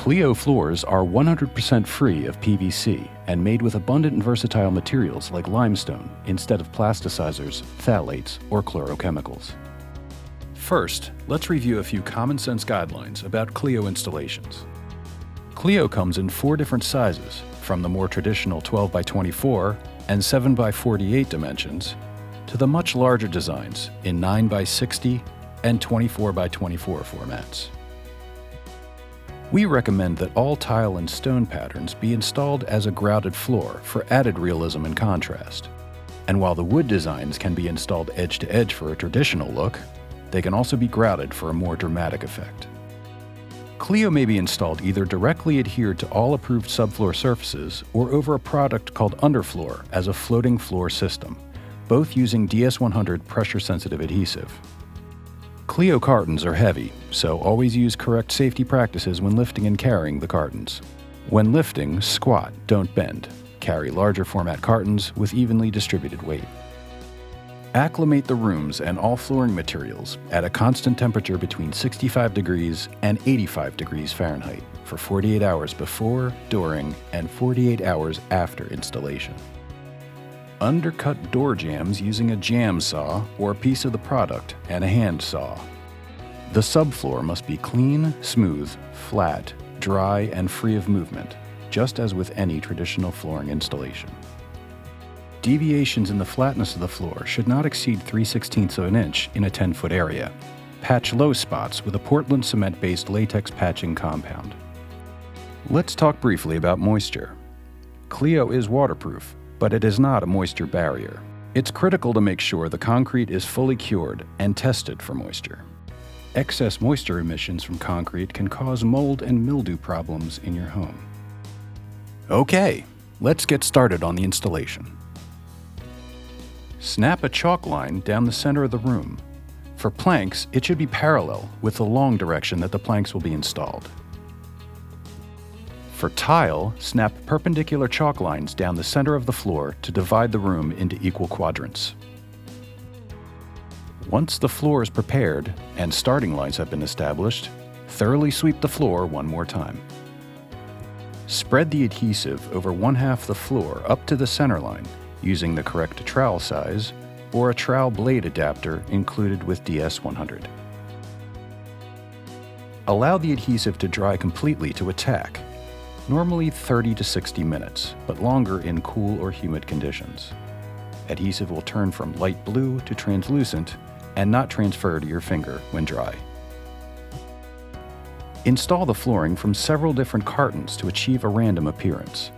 Cleo floors are 100% free of PVC and made with abundant and versatile materials like limestone instead of plasticizers, phthalates, or chlorochemicals. First, let's review a few common sense guidelines about Cleo installations. Cleo comes in 4 different sizes, from the more traditional 12x24 and 7x48 dimensions to the much larger designs in 9x60 and 24x24 formats. We recommend that all tile and stone patterns be installed as a grouted floor for added realism and contrast. And while the wood designs can be installed edge to edge for a traditional look, they can also be grouted for a more dramatic effect. Cleo may be installed either directly adhered to all approved subfloor surfaces or over a product called underfloor as a floating floor system, both using DS100 pressure-sensitive adhesive. Cleo cartons are heavy, so always use correct safety practices when lifting and carrying the cartons. When lifting, squat, don't bend. Carry larger format cartons with evenly distributed weight. Acclimate the rooms and all flooring materials at a constant temperature between 65 degrees and 85 degrees Fahrenheit for 48 hours before, during, and 48 hours after installation. Undercut door jambs using a jam saw or a piece of the product and a hand saw. The subfloor must be clean, smooth, flat, dry, and free of movement, just as with any traditional flooring installation. Deviations in the flatness of the floor should not exceed 3/16 of an inch in a 10-foot area. Patch low spots with a Portland cement-based latex patching compound. Let's talk briefly about moisture. Cleo is waterproof, but it is not a moisture barrier. It's critical to make sure the concrete is fully cured and tested for moisture. Excess moisture emissions from concrete can cause mold and mildew problems in your home. Okay, let's get started on the installation. Snap a chalk line down the center of the room. For planks, it should be parallel with the long direction that the planks will be installed. For tile, snap perpendicular chalk lines down the center of the floor to divide the room into equal quadrants. Once the floor is prepared and starting lines have been established, thoroughly sweep the floor one more time. Spread the adhesive over 1/2 the floor up to the center line using the correct trowel size or a trowel blade adapter included with DS100. Allow the adhesive to dry completely to a tack, normally 30 to 60 minutes, but longer in cool or humid conditions. Adhesive will turn from light blue to translucent and not transfer to your finger when dry. Install the flooring from several different cartons to achieve a random appearance.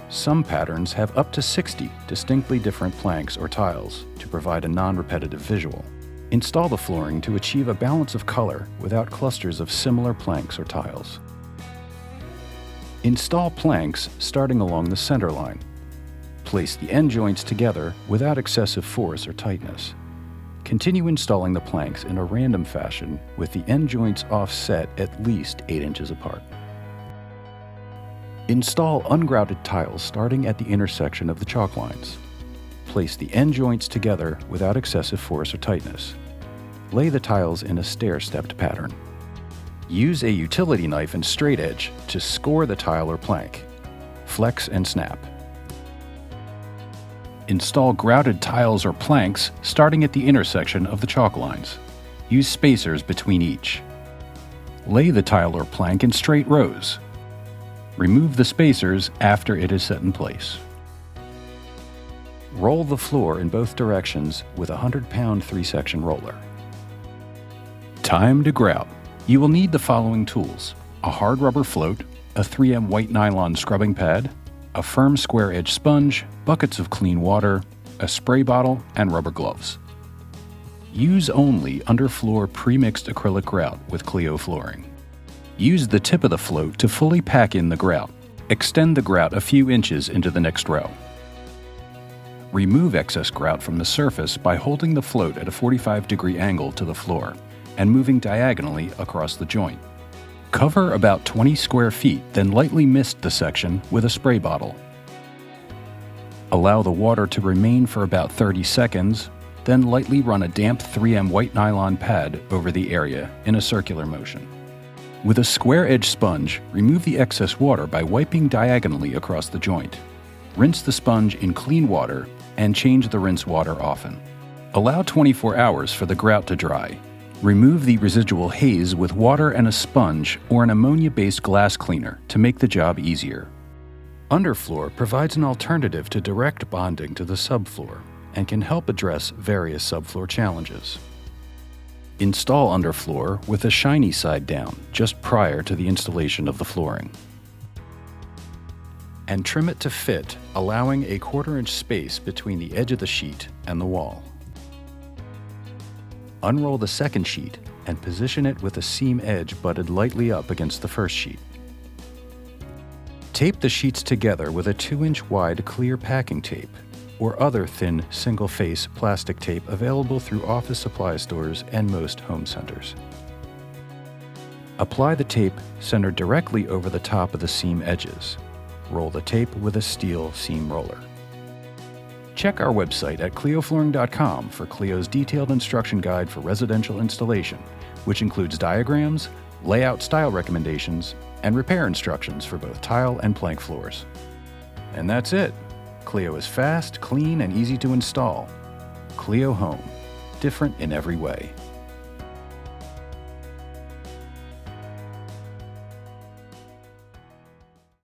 Some patterns have up to 60 distinctly different planks or tiles to provide a non-repetitive visual. Install the flooring to achieve a balance of color without clusters of similar planks or tiles. Install planks starting along the center line. Place the end joints together without excessive force or tightness. Continue installing the planks in a random fashion with the end joints offset at least 8 inches apart. Install ungrouted tiles starting at the intersection of the chalk lines. Place the end joints together without excessive force or tightness. Lay the tiles in a stair-stepped pattern. Use a utility knife and straight edge to score the tile or plank. Flex and snap. Install grouted tiles or planks starting at the intersection of the chalk lines. Use spacers between each. Lay the tile or plank in straight rows. Remove the spacers after it is set in place. Roll the floor in both directions with a 100-pound 3-section roller. Time to grout. You will need the following tools: a hard rubber float, a 3M white nylon scrubbing pad, a firm square edge sponge, buckets of clean water, a spray bottle, and rubber gloves. Use only underfloor pre-mixed acrylic grout with Cleo flooring. Use the tip of the float to fully pack in the grout. Extend the grout a few inches into the next row. Remove excess grout from the surface by holding the float at a 45-degree angle to the floor and moving diagonally across the joint. Cover about 20 square feet, then lightly mist the section with a spray bottle. Allow the water to remain for about 30 seconds, then lightly run a damp 3M white nylon pad over the area in a circular motion. With a square-edged sponge, remove the excess water by wiping diagonally across the joint. Rinse the sponge in clean water and change the rinse water often. Allow 24 hours for the grout to dry. Remove the residual haze with water and a sponge or an ammonia-based glass cleaner to make the job easier. Underfloor provides an alternative to direct bonding to the subfloor and can help address various subfloor challenges. Install underfloor with the shiny side down just prior to the installation of the flooring. And trim it to fit, allowing a 1/4 inch space between the edge of the sheet and the wall. Unroll the second sheet and position it with the seam edge butted lightly up against the first sheet. Tape the sheets together with a 2-inch wide clear packing tape or other thin single-face plastic tape available through office supply stores and most home centers. Apply the tape centered directly over the top of the seam edges. Roll the tape with a steel seam roller. Check our website at cleoflooring.com for Cleo's detailed instruction guide for residential installation, which includes diagrams, layout style recommendations, and repair instructions for both tile and plank floors. And that's it. Cleo is fast, clean, and easy to install. Cleo Home, different in every way.